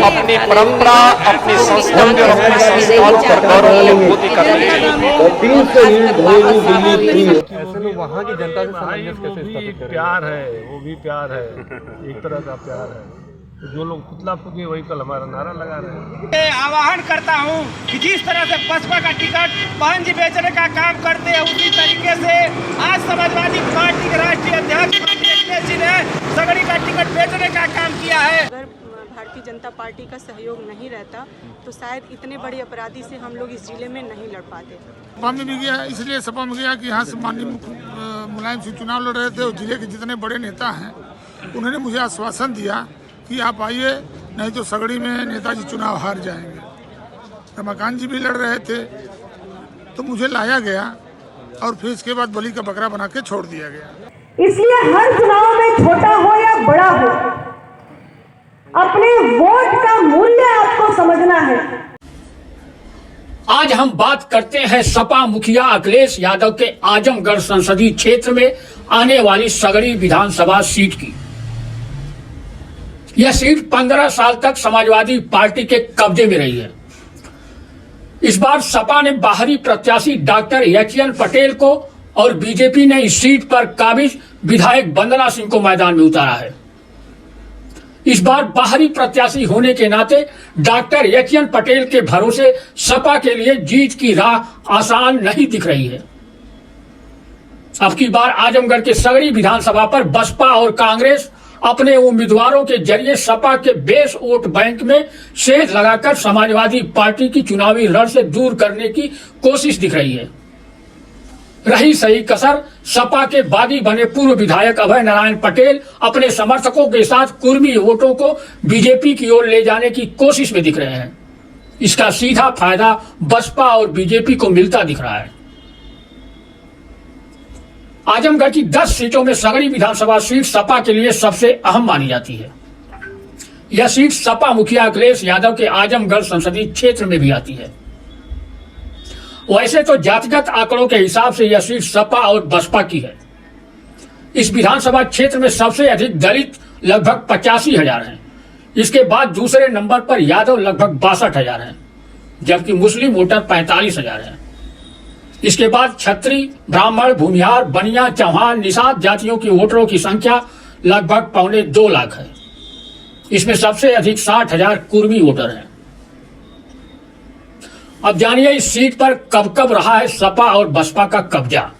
अपनी परंपरा, अपनी संस्कृति और अपने संस्कारों पर गौरव की अनुभूति करनी चाहिए। ऐसे में वहाँ की जनता से सामंजस्य कैसे स्थापित करें? प्यार है, वो भी प्यार है, एक तरह का प्यार है। जो लोग पुतला फूके वही कल हमारा नारा लगा रहे हैं। आह्वान करता हूँ कि जिस तरह से बसपा का टिकट बहन जी बेचने का काम करते हैं, उसी तरीके से आज समाजवादी पार्टी के राष्ट्रीय अध्यक्ष अखिलेश जी ने सगड़ी का टिकट बेचने का काम किया है। अगर भारतीय जनता पार्टी का सहयोग नहीं रहता तो शायद इतने बड़े अपराधी से हम लोग इस जिले में नहीं लड़ पाते। सपा में भी गया, इसलिए सपा में गया कि यहाँ से माननीय मुलायम सिंह चुनाव लड़ रहे थे और जिले के जितने बड़े नेता हैं उन्होंने मुझे आश्वासन दिया कि आप आइए, नहीं तो सगड़ी में नेताजी चुनाव हार जाएंगे। रमाकांत जी भी लड़ रहे थे तो मुझे लाया गया और फिर इसके बाद बलि का बकरा बना के छोड़ दिया गया। इसलिए हर चुनाव में छोटा हो या बड़ा हो, अपने वोट का मूल्य आपको समझना है। आज हम बात करते हैं सपा मुखिया अखिलेश यादव के आजमगढ़ संसदीय क्षेत्र में आने वाली सगड़ी विधानसभा सीट की। यह सीट 15 साल तक समाजवादी पार्टी के कब्जे में रही है। इस बार सपा ने बाहरी प्रत्याशी डॉक्टर एचएन पटेल को और बीजेपी ने इस सीट पर काबिज विधायक वंदना सिंह को मैदान में उतारा है। इस बार बाहरी प्रत्याशी होने के नाते डॉक्टर एचएन पटेल के भरोसे सपा के लिए जीत की राह आसान नहीं दिख रही है। अब की बार आजमगढ़ के सगड़ी विधानसभा पर बसपा और कांग्रेस अपने उम्मीदवारों के जरिए सपा के बेस वोट बैंक में सेंध लगाकर समाजवादी पार्टी की चुनावी रण से दूर करने की कोशिश दिख रही है। रही सही कसर सपा के बागी बने पूर्व विधायक अभय नारायण पटेल अपने समर्थकों के साथ कुर्मी वोटों को बीजेपी की ओर ले जाने की कोशिश में दिख रहे हैं। इसका सीधा फायदा बसपा और बीजेपी को मिलता दिख रहा है। आजमगढ़ की 10 सीटों में सगड़ी विधानसभा सीट सपा के लिए सबसे अहम मानी जाती है। यह सीट सपा मुखिया अखिलेश यादव के आजमगढ़ संसदीय क्षेत्र में भी आती है। वैसे तो जातिगत आंकड़ों के हिसाब से यह सीट सपा और बसपा की है। इस विधानसभा क्षेत्र में सबसे अधिक दलित लगभग 85,000 हैं। इसके बाद दूसरे नंबर पर यादव लगभग 62,000 हैं, जबकि मुस्लिम वोटर 45,000 हैं। इसके बाद छत्री, ब्राह्मण, भूमिहार, बनिया, चौहान, निषाद जातियों की वोटरों की संख्या लगभग 2.25 लाख है। इसमें सबसे अधिक 60,000 कुर्मी वोटर हैं। अब जानिए इस सीट पर कब कब रहा है सपा और बसपा का कब्जा।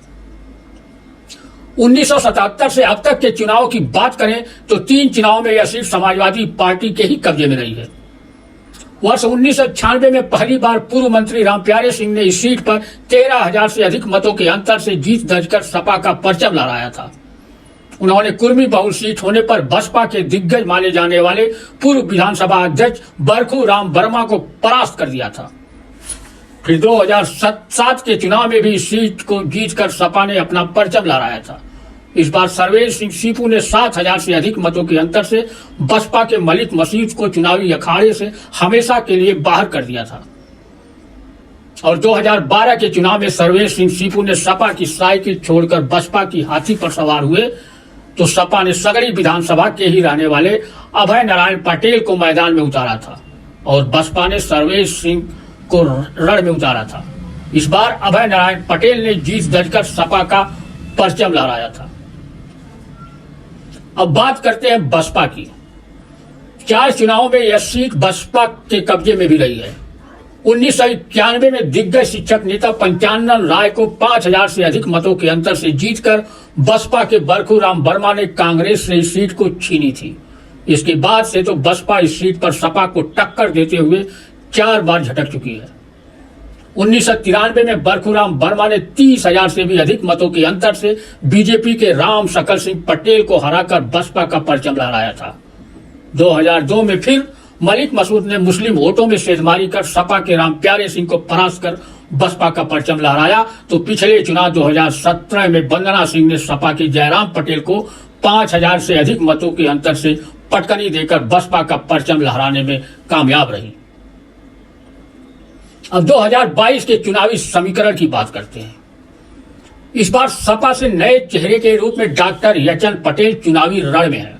1977 से अब तक के चुनाव की बात करें तो 3 चुनाव में यह सीट समाजवादी पार्टी के ही कब्जे में रही है। वर्ष 1996 में पहली बार पूर्व मंत्री रामप्यारे सिंह ने इस सीट पर 13,000 से अधिक मतों के अंतर से जीत दर्ज कर सपा का परचम लहराया था। उन्होंने कुर्मी बहुल सीट होने पर बसपा के दिग्गज माने जाने वाले पूर्व विधानसभा अध्यक्ष बरखू राम वर्मा को परास्त कर दिया था। फिर 2007 के चुनाव में भी इस सीट को जीतकर सपा ने अपना परचम लहराया था। इस बार सर्वेश सिंह सीपू ने 7,000 से अधिक मतों के अंतर से बसपा के मलिक मसीद को चुनावी अखाड़े से हमेशा के लिए बाहर कर दिया था। और 2012 के चुनाव में सर्वेश सिंह सीपू ने सपा की साइकिल छोड़कर बसपा की हाथी पर सवार हुए तो सपा ने सगड़ी विधानसभा के ही रहने वाले अभय नारायण पटेल को मैदान में उतारा था और बसपा ने सर्वेश सिंह को रण में उतारा था। इस बार अभय नारायण पटेल ने जीत दर्ज कर सपा का परचम लहराया था। अब बात करते हैं बसपा की। 4 चुनावों में यह सीट बसपा के कब्जे में भी रही है। 1991 में दिग्गज शिक्षक नेता पंचानन राय को 5,000 से अधिक मतों के अंतर से जीतकर बसपा के बरखू राम वर्मा ने कांग्रेस से इस सीट को छीनी थी। इसके बाद से तो बसपा इस सीट पर सपा को टक्कर देते हुए 4 बार झटक चुकी है। 1993 में बरखूराम वर्मा ने 30,000 से भी अधिक मतों के अंतर से बीजेपी के राम शकल सिंह पटेल को हराकर बसपा का परचम लहराया था। 2002 में फिर मलिक मसूद ने मुस्लिम वोटों में सेधमारी कर सपा के रामप्यारे सिंह को परास्त कर बसपा का परचम लहराया तो पिछले चुनाव 2017 में वंदना सिंह ने सपा के जयराम पटेल को 5,000 से अधिक मतों के अंतर से पटकनी देकर बसपा का परचम लहराने में कामयाब रही। अब 2022 के चुनावी समीकरण की बात करते हैं। इस बार सपा से नए चेहरे के रूप में डॉक्टर एचएन पटेल चुनावी रण में है।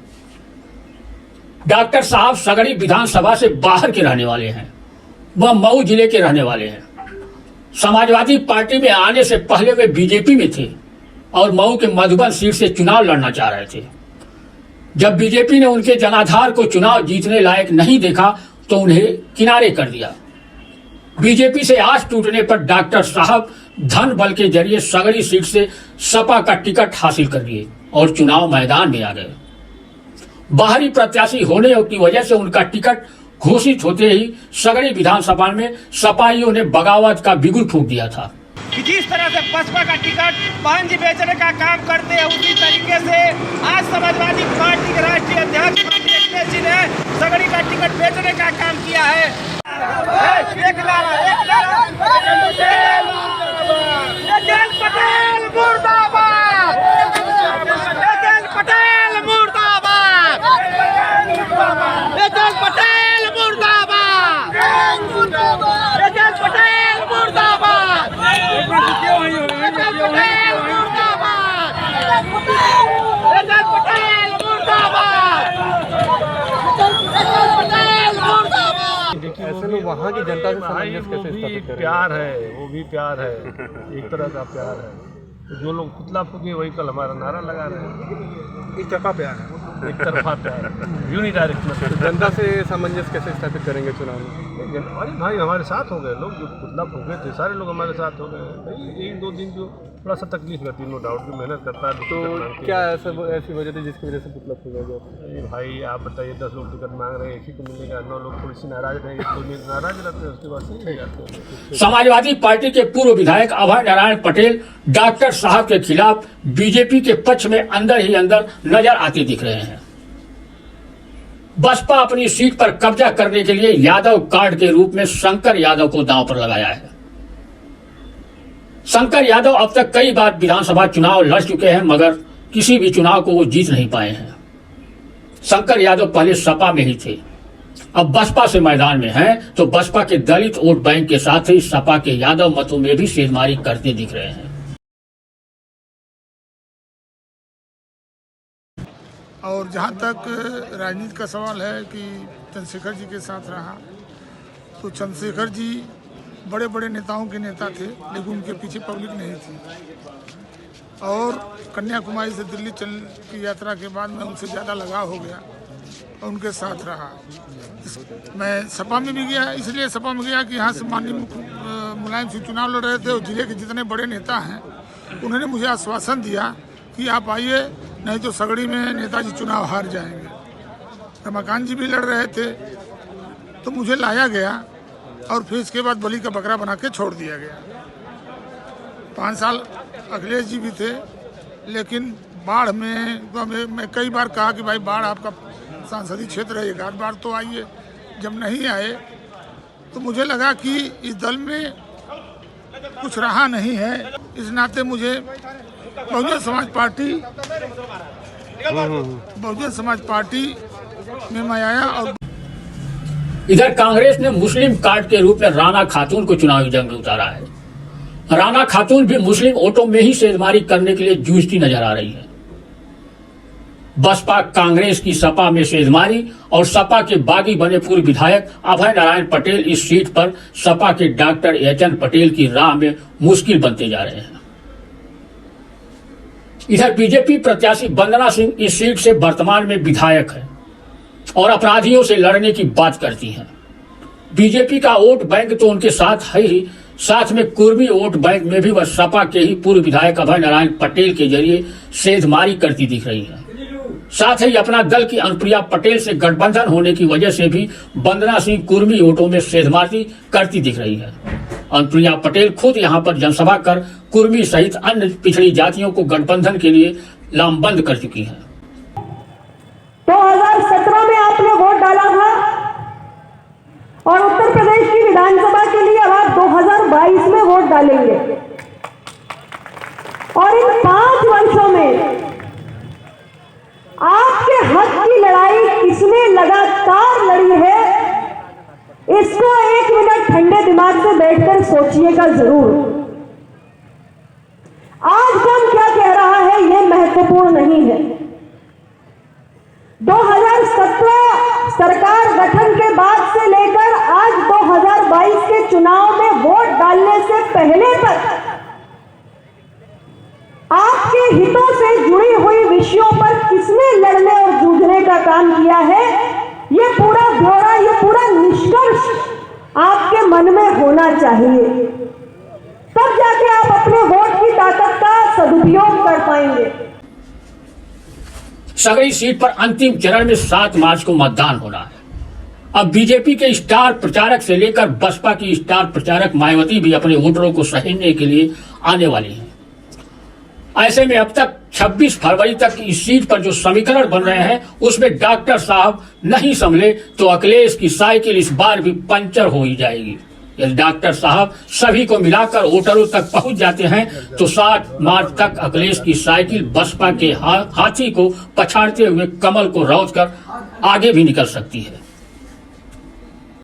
डॉक्टर साहब सगड़ी विधानसभा से बाहर के रहने वाले हैं, वह मऊ जिले के रहने वाले हैं। समाजवादी पार्टी में आने से पहले वे बीजेपी में थे और मऊ के मधुबन सीट से चुनाव लड़ना चाह रहे थे। जब बीजेपी ने उनके जनाधार को चुनाव जीतने लायक नहीं देखा तो उन्हें किनारे कर दिया। बीजेपी से आस टूटने पर डॉक्टर साहब धन बल के जरिए सगड़ी सीट से सपा का टिकट हासिल कर लिए और चुनाव मैदान में आ गए। बाहरी प्रत्याशी होने की वजह से उनका टिकट घोषित होते ही सगड़ी विधानसभा में सपाइयों ने बगावत का बिगुल फूंक दिया था कि जिस तरह से बसपा का टिकट बहन जी बेचने का काम करते हैं, उसी तरीके से आज समाजवादी पार्टी के राष्ट्रीय अध्यक्ष अखिलेश जी ने सगड़ी का टिकट बेचने का काम किया है। पटेल मुर्दाबाद, पटेल मुर्दाबाद, पटेल मुर्दाबाद, पटेल मुर्दाबाद, ऐसे में वहाँ की जनता से सामंजस्य कैसे वो भी स्थापित करेंगे? प्यार है, वो भी प्यार है, एक तरह का प्यार है। तो जो लोग पुतला फूके वही कल हमारा नारा लगा रहे हैं। एक तरफा प्यार है, एक तरफा प्यार है, यूनिडायरेक्शनल। जनता से सामंजस्य कैसे स्थापित करेंगे चुनाव में? अरे भाई हमारे साथ हो गए लोग, जो पुतला फूके थे सारे लोग हमारे साथ हो गए। भाई एक दो दिन जो थोड़ा सा तकलीफ रहती है, नो डाउट, जो मेहनत करता है तो क्या ऐसी वजह थी जिसकी वजह से पुतला फूका गया? भाई आप बताइए, 10 लोग टिकट मांग रहे हैं, एक ही को मिलेगा, 9 लोग थोड़ी सी नाराज रहेंगे, कोई नाराज रहते हैं, उसके बाद सही हो जाते हैं। समाजवादी पार्टी के पूर्व विधायक अभय नारायण पटेल डॉक्टर साहब के खिलाफ बीजेपी के पक्ष में अंदर ही अंदर नजर आते दिख रहे हैं। बसपा अपनी सीट पर कब्जा करने के लिए यादव कार्ड के रूप में शंकर यादव को दांव पर लगाया है। शंकर यादव अब तक कई बार विधानसभा चुनाव लड़ चुके हैं, मगर किसी भी चुनाव को वो जीत नहीं पाए हैं। शंकर यादव पहले सपा में ही थे, अब बसपा से मैदान में हैं, तो बसपा के दलित वोट बैंक के साथ ही सपा के यादव मतों में भी सेंधमारी करते दिख रहे हैं। और जहाँ तक राजनीति का सवाल है कि चंद्रशेखर जी के साथ रहा, तो चंद्रशेखर जी बड़े बड़े नेताओं के नेता थे, लेकिन उनके पीछे पब्लिक नहीं थी। और कन्याकुमारी से दिल्ली की यात्रा के बाद मैं उनसे ज़्यादा लगाव हो गया और उनके साथ रहा। मैं सपा में भी गया, इसलिए सपा में गया कि यहाँ से माननीय मुलायम सिंह चुनाव लड़ रहे थे और जिले के जितने बड़े नेता हैं उन्होंने मुझे आश्वासन दिया कि आप आइए, नहीं तो सगड़ी में नेताजी चुनाव हार जाएंगे। रमाकांत जी भी लड़ रहे थे, तो मुझे लाया गया और फिर इसके बाद बलि का बकरा बना के छोड़ दिया गया। 5 साल अखिलेश जी भी थे, लेकिन बाढ़ में तो मैं कई बार कहा कि भाई बाढ़ आपका सांसदीय क्षेत्र है, एक आध बार तो आइए। जब नहीं आए तो मुझे लगा कि इस दल में कुछ रहा नहीं है। इस नाते मुझे बहुजन समाज पार्टी में मैं आया। और इधर कांग्रेस ने मुस्लिम कार्ड के रूप में राणा खातून को चुनावी जंग में उतारा है। राणा खातून भी मुस्लिम वोटों में ही सेंधमारी करने के लिए जूझती नजर आ रही है। बसपा कांग्रेस की सपा में सेंधमारी और सपा के बागी बने पूर्व विधायक अभय नारायण पटेल इस सीट पर सपा के डॉक्टर एचएन पटेल की राह में मुश्किल बनते जा रहे हैं। इधर बीजेपी प्रत्याशी वंदना सिंह इस सीट से वर्तमान में विधायक है और अपराधियों से लड़ने की बात करती हैं। बीजेपी का वोट बैंक तो उनके साथ है ही, साथ में कुर्मी वोट बैंक में भी वह सपा के ही पूर्व विधायक अभय नारायण पटेल के जरिए सेंधमारी करती दिख रही है। साथ ही अपना दल की अनुप्रिया पटेल से गठबंधन होने की वजह से भी वंदना सिंह कुर्मी वोटों में सेंधमारी करती दिख रही है। अनुप्रिया पटेल खुद यहां पर जनसभा कर कुर्मी सहित अन्य पिछड़ी जातियों को गठबंधन के लिए लामबंद कर चुकी हैं। 2017 में आपने वोट डाला था और उत्तर प्रदेश की विधानसभा के लिए अब आप 2022 में वोट डालेंगे। और इन 5 वर्षों में आपके हक की लड़ाई किसने लगातार लड़ी है, इसको 1 मिनट ठंडे दिमाग से बैठकर सोचिएगा जरूर। आज कौन क्या कह रहा है यह महत्वपूर्ण नहीं है। 2017 सरकार गठन के बाद से लेकर आज 2022 के चुनाव में वोट डालने से पहले तक आपके हितों से जुड़ी हुई विषयों पर किसने लड़ने और जूझने का काम किया है, ये पूरा ब्यौरा, ये पूरा निष्कर्ष आपके मन में होना चाहिए। तब जाके आप अपने वोट की ताकत का सदुपयोग कर पाएंगे। सगड़ी सीट पर अंतिम चरण में 7 मार्च को मतदान होना है। अब बीजेपी के स्टार प्रचारक से लेकर बसपा की स्टार प्रचारक मायावती भी अपने वोटरों को सहेजने के लिए आने वाली हैं। ऐसे में अब तक 26 फरवरी तक इस सीट पर जो समीकरण बन रहे हैं उसमें डॉक्टर साहब नहीं संभले तो अखिलेश की साइकिल इस बार भी पंचर हो ही जाएगी। यदि डॉक्टर साहब सभी को मिलाकर वोटरों तक पहुंच जाते हैं तो 7 मार्च तक अखिलेश की साइकिल बसपा के हाथी को पछाड़ते हुए कमल को रौंद कर आगे भी निकल सकती है।